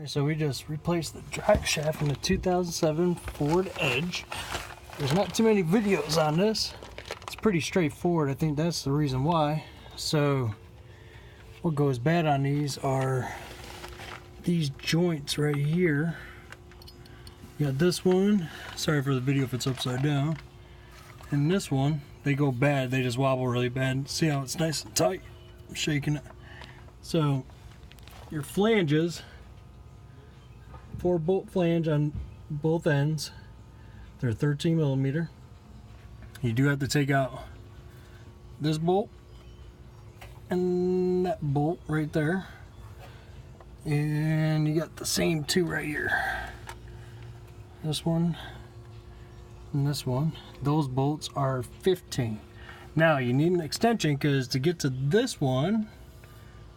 So we just replaced the drive shaft in the 2007 Ford Edge. There's not too many videos on this. It's pretty straightforward. I think that's the reason why. So what goes bad on these are these joints right here. You got this one. Sorry for the video if it's upside down. And this one, they go bad. They just wobble really bad. See how it's nice and tight? I'm shaking it. So your flanges, 4-bolt flange on both ends. They're 13 millimeter. You do have to take out this bolt and that bolt right there. And you got the same two right here. This one and this one. Those bolts are 15. Now you need an extension because to get to this one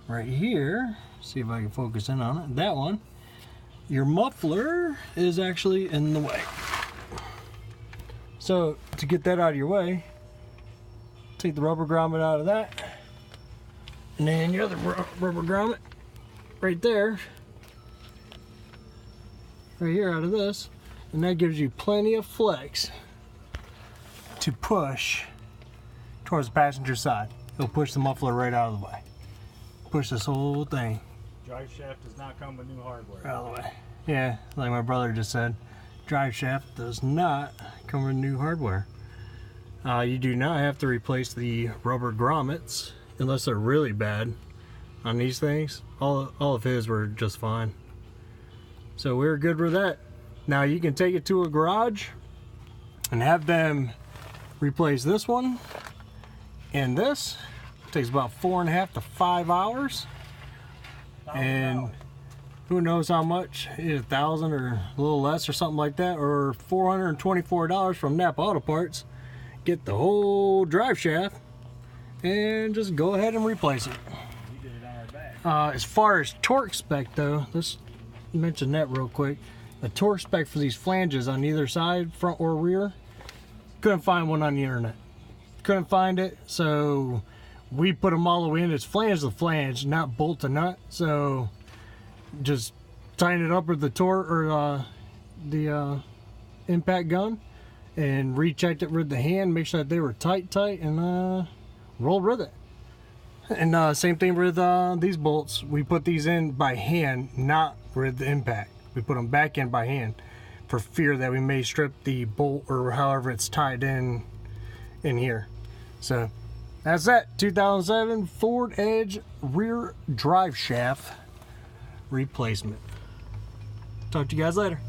right here, see if I can focus in on it, that one, your muffler is actually in the way. So to get that out of your way, take the rubber grommet out of that, and then your other rubber grommet right there, right here out of this, and that gives you plenty of flex to push towards the passenger side. It'll push the muffler right out of the way. Push this whole thing. Driveshaft does not come with new hardware. Out of the way. Yeah, like my brother just said, Driveshaft does not come with new hardware. You do not have to replace the rubber grommets unless they're really bad on these things. All of his were just fine. So we're good with that. Now you can take it to a garage and have them replace this one and this. It takes about 4.5 to 5 hours. And who knows how much, $1,000 or a little less or something like that, or $424 from Napa Auto Parts. Get the whole drive shaft and just go ahead and replace it. You did it on our back. As far as torque spec though, let's mention that real quick. The torque spec for these flanges on either side, front or rear, couldn't find one on the internet. Couldn't find it, so we put them all the way in. It's flange to flange, not bolt to nut. So just tighten it up with the torque or the impact gun and rechecked it with the hand, make sure that they were tight, and roll with it. And same thing with these bolts. We put these in by hand, not with the impact. We put them back in by hand for fear that we may strip the bolt or however it's tied in here. So that's that 2007 Ford Edge rear drive shaft replacement. Talk to you guys later.